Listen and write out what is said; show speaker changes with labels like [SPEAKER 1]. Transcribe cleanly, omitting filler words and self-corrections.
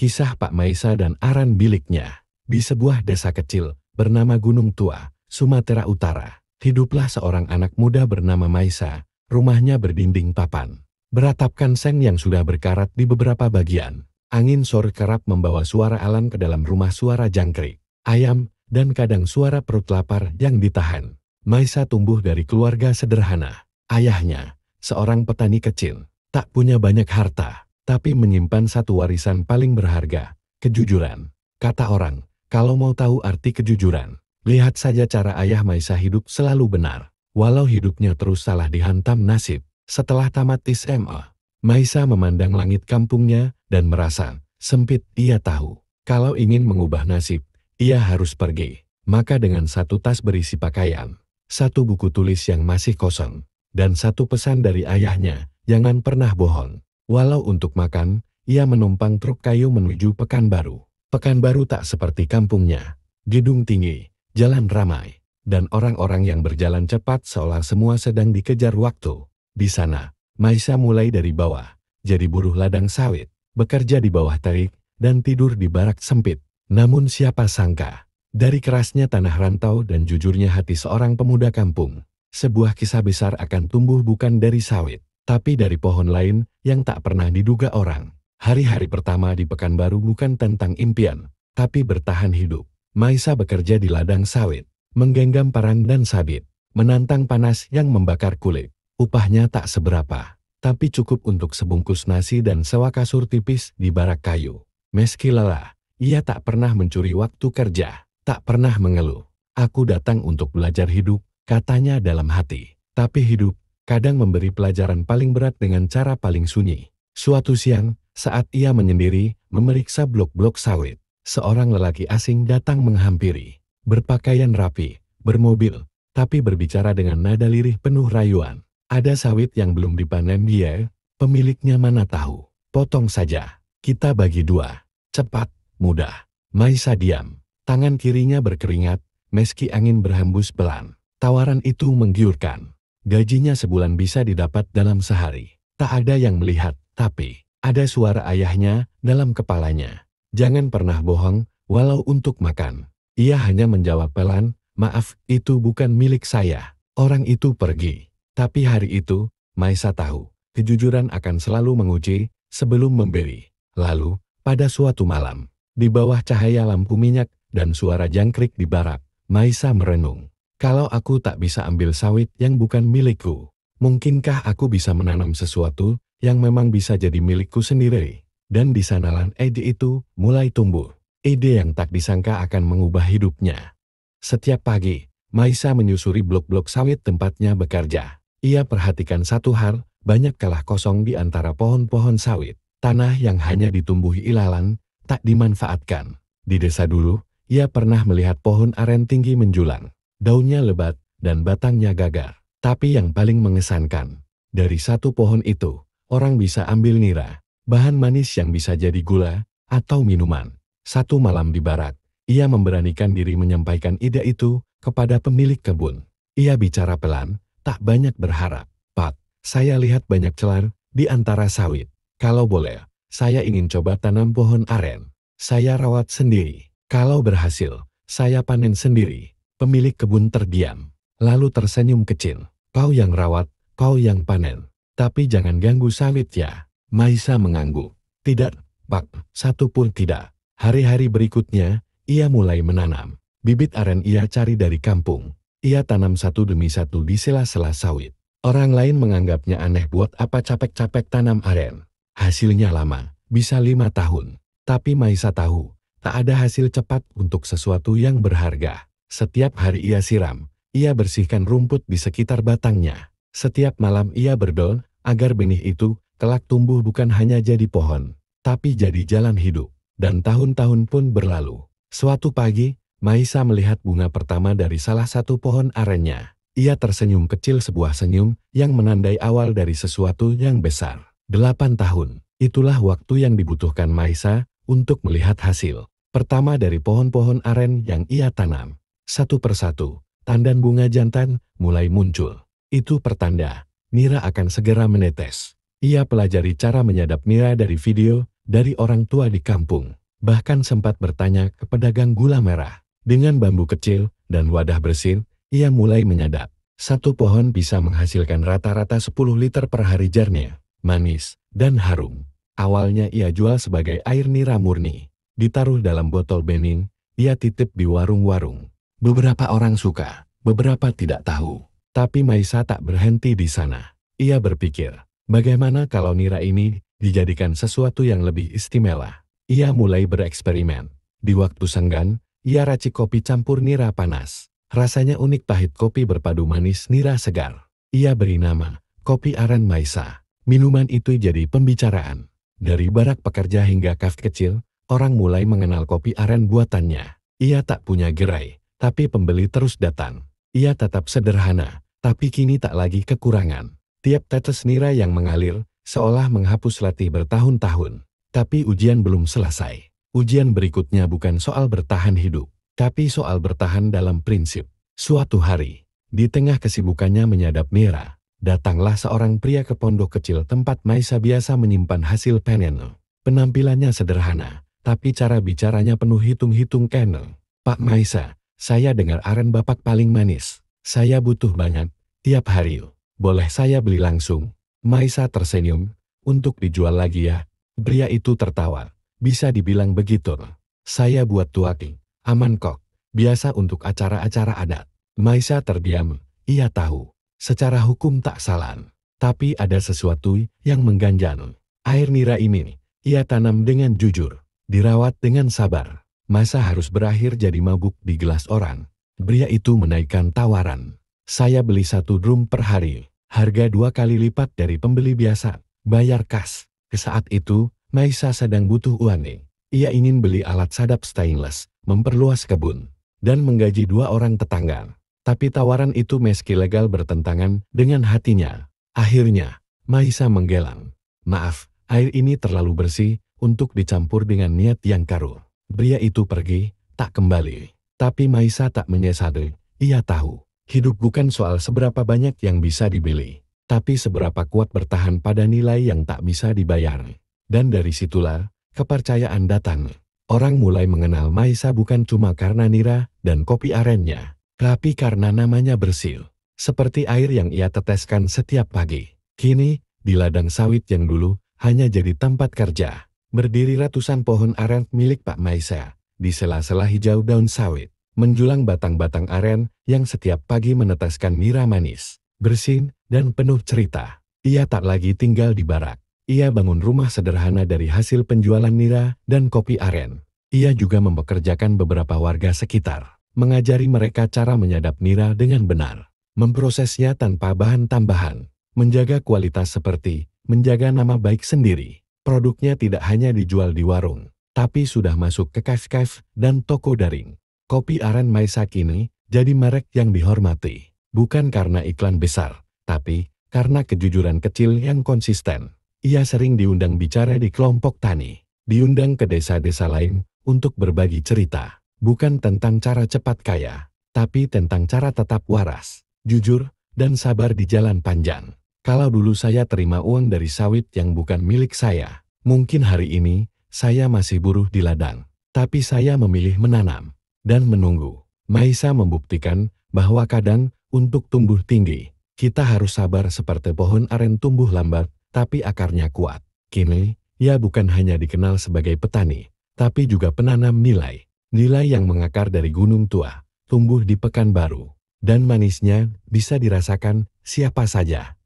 [SPEAKER 1] Kisah Pak Maisa dan Aran biliknya. Di sebuah desa kecil bernama Gunung Tua, Sumatera Utara, hiduplah seorang anak muda bernama Maisa. Rumahnya berdinding papan, beratapkan seng yang sudah berkarat di beberapa bagian. Angin sore kerap membawa suara alam ke dalam rumah, suara jangkrik, ayam, dan kadang suara perut lapar yang ditahan. Maisa tumbuh dari keluarga sederhana. Ayahnya, seorang petani kecil, tak punya banyak harta, tapi menyimpan satu warisan paling berharga, kejujuran. Kata orang, kalau mau tahu arti kejujuran, lihat saja cara ayah Maisa hidup selalu benar. Walau hidupnya terus salah dihantam nasib. Setelah tamat SMA, Maisa memandang langit kampungnya dan merasa sempit. Ia tahu, kalau ingin mengubah nasib, ia harus pergi. Maka dengan satu tas berisi pakaian, satu buku tulis yang masih kosong, dan satu pesan dari ayahnya, jangan pernah bohong. Walau untuk makan, ia menumpang truk kayu menuju Pekanbaru. Pekanbaru tak seperti kampungnya. Gedung tinggi, jalan ramai, dan orang-orang yang berjalan cepat seolah semua sedang dikejar waktu. Di sana, Maisa mulai dari bawah, jadi buruh ladang sawit, bekerja di bawah terik, dan tidur di barak sempit. Namun siapa sangka, dari kerasnya tanah rantau dan jujurnya hati seorang pemuda kampung, sebuah kisah besar akan tumbuh bukan dari sawit, tapi dari pohon lain yang tak pernah diduga orang. Hari-hari pertama di Pekanbaru bukan tentang impian, tapi bertahan hidup. Maisa bekerja di ladang sawit, menggenggam parang dan sabit, menantang panas yang membakar kulit. Upahnya tak seberapa, tapi cukup untuk sebungkus nasi dan sewa kasur tipis di barak kayu. Meski lelah, ia tak pernah mencuri waktu kerja, tak pernah mengeluh. Aku datang untuk belajar hidup, katanya dalam hati. Tapi hidup kadang memberi pelajaran paling berat dengan cara paling sunyi. Suatu siang, saat ia menyendiri, memeriksa blok-blok sawit, seorang lelaki asing datang menghampiri. Berpakaian rapi, bermobil, tapi berbicara dengan nada lirih penuh rayuan. Ada sawit yang belum dipanen dia, pemiliknya mana tahu. Potong saja, kita bagi dua. Cepat, mudah. Maisa diam. Tangan kirinya berkeringat, meski angin berhembus pelan. Tawaran itu menggiurkan. Gajinya sebulan bisa didapat dalam sehari. Tak ada yang melihat, tapi ada suara ayahnya dalam kepalanya. Jangan pernah bohong, walau untuk makan. Ia hanya menjawab pelan, maaf, itu bukan milik saya. Orang itu pergi. Tapi hari itu, Maisa tahu, kejujuran akan selalu menguji sebelum memberi. Lalu, pada suatu malam, di bawah cahaya lampu minyak dan suara jangkrik di barak, Maisa merenung. Kalau aku tak bisa ambil sawit yang bukan milikku, mungkinkah aku bisa menanam sesuatu yang memang bisa jadi milikku sendiri? Dan di sanalah ide itu mulai tumbuh. Ide yang tak disangka akan mengubah hidupnya. Setiap pagi, Maisa menyusuri blok-blok sawit tempatnya bekerja. Ia perhatikan satu hal, banyak kalah kosong di antara pohon-pohon sawit. Tanah yang hanya ditumbuhi ilalang, tak dimanfaatkan. Di desa dulu, ia pernah melihat pohon aren tinggi menjulang. Daunnya lebat dan batangnya gagar. Tapi yang paling mengesankan, dari satu pohon itu, orang bisa ambil nira, bahan manis yang bisa jadi gula atau minuman. Satu malam di barak, ia memberanikan diri menyampaikan ide itu kepada pemilik kebun. Ia bicara pelan, tak banyak berharap. Pak, saya lihat banyak celah di antara sawit. Kalau boleh, saya ingin coba tanam pohon aren. Saya rawat sendiri. Kalau berhasil, saya panen sendiri. Pemilik kebun terdiam, lalu tersenyum kecil. Kau yang rawat, kau yang panen. Tapi jangan ganggu sawit ya. Maisa mengangguk. Tidak, Pak, satu pun tidak. Hari-hari berikutnya, ia mulai menanam. Bibit aren ia cari dari kampung. Ia tanam satu demi satu di sela-sela sawit. Orang lain menganggapnya aneh, buat apa capek-capek tanam aren. Hasilnya lama, bisa 5 tahun. Tapi Maisa tahu, tak ada hasil cepat untuk sesuatu yang berharga. Setiap hari ia siram, ia bersihkan rumput di sekitar batangnya. Setiap malam ia berdoa agar benih itu kelak tumbuh bukan hanya jadi pohon, tapi jadi jalan hidup. Dan tahun-tahun pun berlalu. Suatu pagi, Maisa melihat bunga pertama dari salah satu pohon arennya. Ia tersenyum kecil, sebuah senyum yang menandai awal dari sesuatu yang besar. 8 tahun, itulah waktu yang dibutuhkan Maisa untuk melihat hasil pertama dari pohon-pohon aren yang ia tanam. Satu persatu, tandan bunga jantan mulai muncul. Itu pertanda, nira akan segera menetes. Ia pelajari cara menyadap nira dari video dari orang tua di kampung. Bahkan sempat bertanya ke pedagang gula merah. Dengan bambu kecil dan wadah bersin, ia mulai menyadap. Satu pohon bisa menghasilkan rata-rata 10 liter per hari jernih, manis, dan harum. Awalnya ia jual sebagai air nira murni. Ditaruh dalam botol bening, ia titip di warung-warung. Beberapa orang suka, beberapa tidak tahu. Tapi Maisa tak berhenti di sana. Ia berpikir, bagaimana kalau nira ini dijadikan sesuatu yang lebih istimewa? Ia mulai bereksperimen. Di waktu senggan, ia racik kopi campur nira panas. Rasanya unik, pahit kopi berpadu manis nira segar. Ia beri nama, Kopi Aren Maisa. Minuman itu jadi pembicaraan. Dari barak pekerja hingga kafe kecil, orang mulai mengenal kopi aren buatannya. Ia tak punya gerai, tapi pembeli terus datang. Ia tetap sederhana, tapi kini tak lagi kekurangan. Tiap tetes nira yang mengalir, seolah menghapus letih bertahun-tahun. Tapi ujian belum selesai. Ujian berikutnya bukan soal bertahan hidup, tapi soal bertahan dalam prinsip. Suatu hari, di tengah kesibukannya menyadap nira, datanglah seorang pria ke pondok kecil tempat Maisa biasa menyimpan hasil panen. Penampilannya sederhana, tapi cara bicaranya penuh hitung-hitung kene. Pak Maisa, saya dengar aren Bapak paling manis. Saya butuh banyak, tiap hari. Boleh saya beli langsung? Maisa tersenyum, untuk dijual lagi ya? Pria itu tertawa. Bisa dibilang begitu. Saya buat tuaki, aman kok. Biasa untuk acara-acara adat. Maisa terdiam, ia tahu. Secara hukum tak salah. Tapi ada sesuatu yang mengganjal. Air nira ini, ia tanam dengan jujur. Dirawat dengan sabar. Masa harus berakhir jadi mabuk di gelas orang? Pria itu menaikkan tawaran. Saya beli 1 drum per hari. Harga 2 kali lipat dari pembeli biasa. Bayar kas. Ke saat itu, Maisa sedang butuh uang. Ia ingin beli alat sadap stainless, memperluas kebun, dan menggaji 2 orang tetangga. Tapi tawaran itu meski legal bertentangan dengan hatinya. Akhirnya, Maisa menggelang. Maaf, air ini terlalu bersih untuk dicampur dengan niat yang karu. Pria itu pergi, tak kembali. Tapi Maisa tak menyesali. Ia tahu, hidup bukan soal seberapa banyak yang bisa dibeli, tapi seberapa kuat bertahan pada nilai yang tak bisa dibayar. Dan dari situlah, kepercayaan datang. Orang mulai mengenal Maisa bukan cuma karena nira dan kopi arennya, tapi karena namanya bersih. Seperti air yang ia teteskan setiap pagi. Kini, di ladang sawit yang dulu hanya jadi tempat kerja, berdiri ratusan pohon aren milik Pak Maisa. Di sela-sela hijau daun sawit, menjulang batang-batang aren yang setiap pagi meneteskan nira manis, bersih, dan penuh cerita. Ia tak lagi tinggal di barak. Ia bangun rumah sederhana dari hasil penjualan nira dan kopi aren. Ia juga mempekerjakan beberapa warga sekitar, mengajari mereka cara menyadap nira dengan benar, memprosesnya tanpa bahan tambahan, menjaga kualitas seperti menjaga nama baik sendiri. Produknya tidak hanya dijual di warung, tapi sudah masuk ke kafe-kafe dan toko daring. Kopi aren Maisa kini jadi merek yang dihormati, bukan karena iklan besar, tapi karena kejujuran kecil yang konsisten. Ia sering diundang bicara di kelompok tani, diundang ke desa-desa lain untuk berbagi cerita, bukan tentang cara cepat kaya, tapi tentang cara tetap waras, jujur, dan sabar di jalan panjang. Kalau dulu saya terima uang dari sawit yang bukan milik saya, mungkin hari ini saya masih buruh di ladang. Tapi saya memilih menanam dan menunggu. Maisa membuktikan bahwa kadang untuk tumbuh tinggi, kita harus sabar seperti pohon aren tumbuh lambat, tapi akarnya kuat. Kini, ia bukan hanya dikenal sebagai petani, tapi juga penanam nilai. Nilai yang mengakar dari gunung tua, tumbuh di Pekanbaru, dan manisnya bisa dirasakan siapa saja.